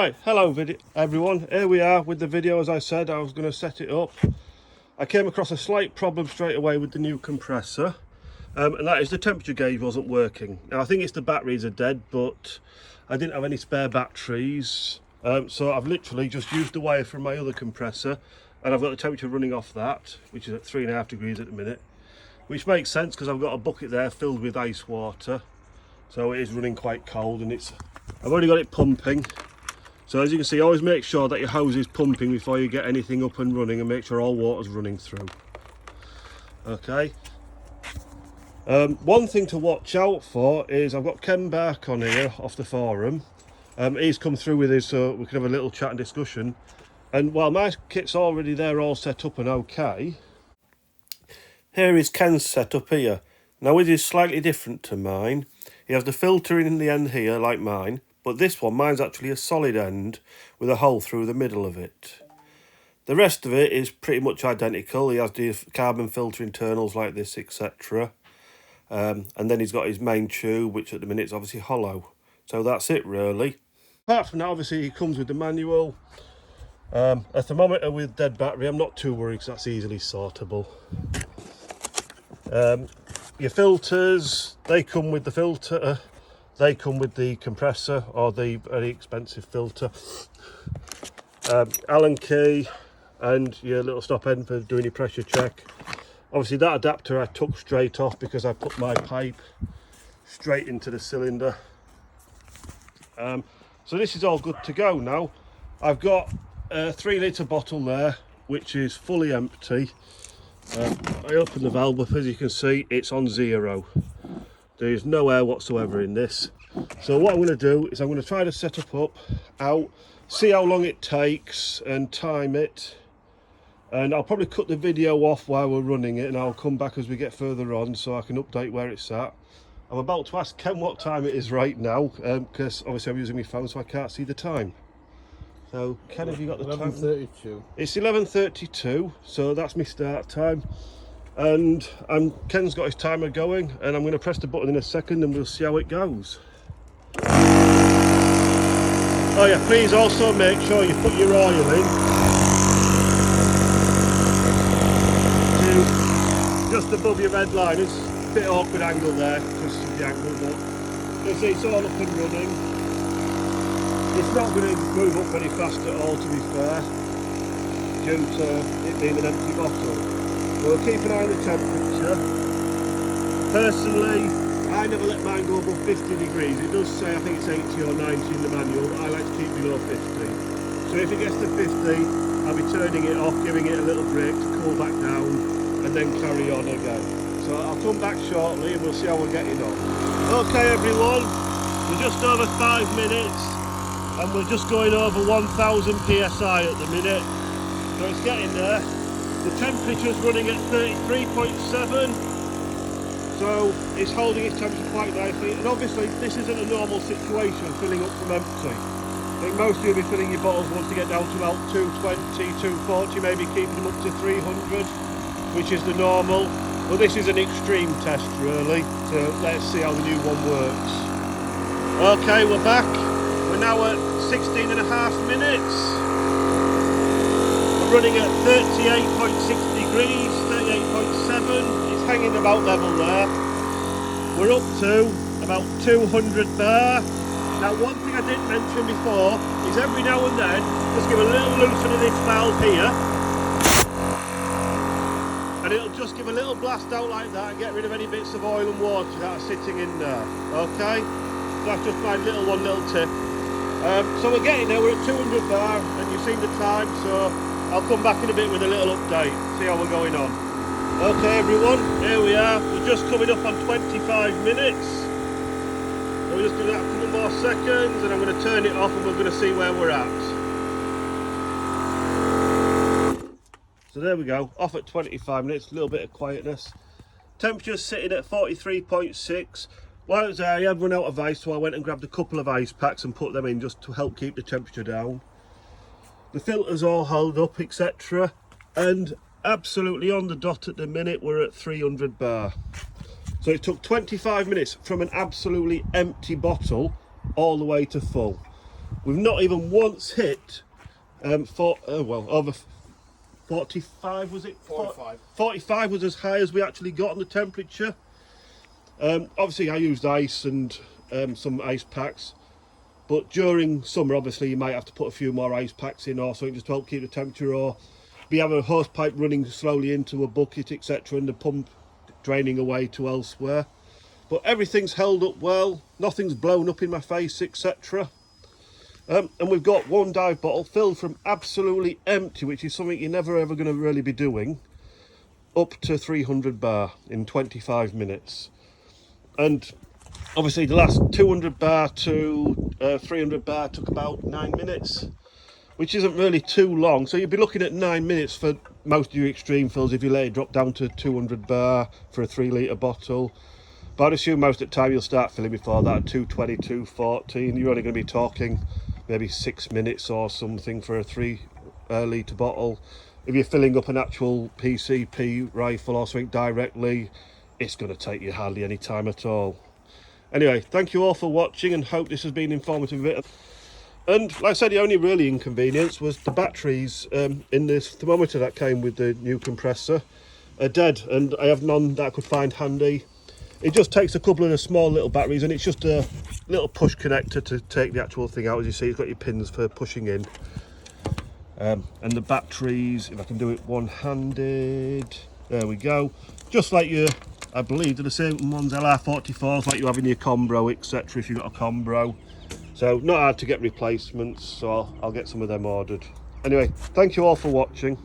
Right, hello everyone. Here we are with the video. As I said, I was going to set it up. I came across a slight problem straight away with the new compressor, and that is the temperature gauge wasn't working. Now I think it's the batteries are dead, but I didn't have any spare batteries, so I've literally just used the wire from my other compressor, and I've got the temperature running off that, which is at 3.5 degrees at the minute, which makes sense because I've got a bucket there filled with ice water, so it is running quite cold, and I've already got it pumping. So as you can see, always make sure that your hose is pumping before you get anything up and running, and make sure all water's running through. Okay. One thing to watch out for is I've got Ken Bark on here off the forum. He's come through with his, so we can have a little chat and discussion. And while my kit's already there all set up and okay, here is Ken's setup here. Now it is slightly different to mine. He has the filter in the end here like mine, but this one, mine's actually a solid end with a hole through the middle of it. The rest of it is pretty much identical. He has the carbon filter internals like this, etc. And then he's got his main tube, which at the minute is obviously hollow. So that's it really. Apart from that, obviously he comes with the manual. A thermometer with dead battery, I'm not too worried because that's easily sortable. Your filters, they come with the filter. They come with the compressor or the very expensive filter. Allen key and your little stop end for doing your pressure check. Obviously that adapter I took straight off because I put my pipe straight into the cylinder. So this is all good to go now. I've got a 3-litre bottle there which is fully empty. I open the valve up, as you can see it's on 0. There's no air whatsoever in this. So what I'm going to do is I'm going to try to set up out, see how long it takes and time it. And I'll probably cut the video off while we're running it, and I'll come back as we get further on so I can update where it's at. I'm about to ask Ken what time it is right now, because obviously I'm using my phone so I can't see the time. So Ken, have you got the time? 11:32. It's 11:32, so that's my start time. And Ken's got his timer going, and I'm going to press the button in a second and we'll see how it goes. Oh yeah, please also make sure you put your oil in to just above your red line. It's a bit awkward angle there because of the angle, but you see it's all up and running. It's not going to move up any fast at all, to be fair, due to it being an empty bottle. We'll keep an eye on the temperature. Personally, I never let mine go above 50 degrees. It does say, I think it's 80 or 90 in the manual, but I like to keep below 50. So if it gets to 50, I'll be turning it off, giving it a little break to cool back down, and then carry on again. So I'll come back shortly and we'll see how we're getting on. Okay everyone, we're just over 5 minutes, and we're just going over 1000 PSI at the minute. So it's getting there. The temperature's running at 33.7, so it's holding its temperature quite nicely. And obviously this isn't a normal situation, filling up from empty. I think most of you will be filling your bottles once to get down to about 220, 240, maybe keeping them up to 300, which is the normal. But this is an extreme test really, so let's see how the new one works. Okay, we're back. We're now at 16.5 minutes. Running at 38.6 degrees, 38.7, it's hanging about level there. We're up to about 200 bar. Now one thing I didn't mention before is every now and then, just give a little loosen of this valve here, and it'll just give a little blast out like that and get rid of any bits of oil and water that are sitting in there, okay? That's just my little tip. So we're getting there, we're at 200 bar, and you've seen the time, so I'll come back in a bit with a little update, see how we're going on. Okay everyone, here we are. We're just coming up on 25 minutes. So we're just doing that a couple more seconds and I'm going to turn it off and we're going to see where we're at. So there we go, off at 25 minutes, a little bit of quietness. Temperature's sitting at 43.6. While I was there, I had run out of ice, so I went and grabbed a couple of ice packs and put them in just to help keep the temperature down. The filter's all held up, etc. And absolutely on the dot at the minute, we're at 300 bar. So it took 25 minutes from an absolutely empty bottle all the way to full. We've not even once hit over 45, was it? 45. 45 was as high as we actually got on the temperature. Obviously I used ice and some ice packs, but during summer obviously you might have to put a few more ice packs in or something just to help keep the temperature, or be having a hose pipe running slowly into a bucket, etc., and the pump draining away to elsewhere. But everything's held up well, nothing's blown up in my face, etc. And we've got one dive bottle filled from absolutely empty, which is something you're never ever going to really be doing, up to 300 bar in 25 minutes. And obviously the last 200 bar to 300 bar took about 9 minutes, which isn't really too long. So you'd be looking at 9 minutes for most of your extreme fills if you let it drop down to 200 bar for a 3 litre bottle. But I'd assume most of the time you'll start filling before that at 220, 240, and you're only going to be talking maybe 6 minutes or something for a 3 litre bottle. If you're filling up an actual PCP rifle or something directly, it's going to take you hardly any time at all. Anyway, thank you all for watching and hope this has been informative. And like I said, the only really inconvenience was the batteries in this thermometer that came with the new compressor are dead, and I have none that I could find handy. It just takes a couple of the small little batteries, and it's just a little push connector to take the actual thing out. As you see, it's got your pins for pushing in. And the batteries, if I can do it one-handed, there we go. Just like your, I believe they're the same ones, LR44s, like you have in your Combro, etc. if you've got a Combro. So not hard to get replacements, so I'll get some of them ordered. Anyway, thank you all for watching.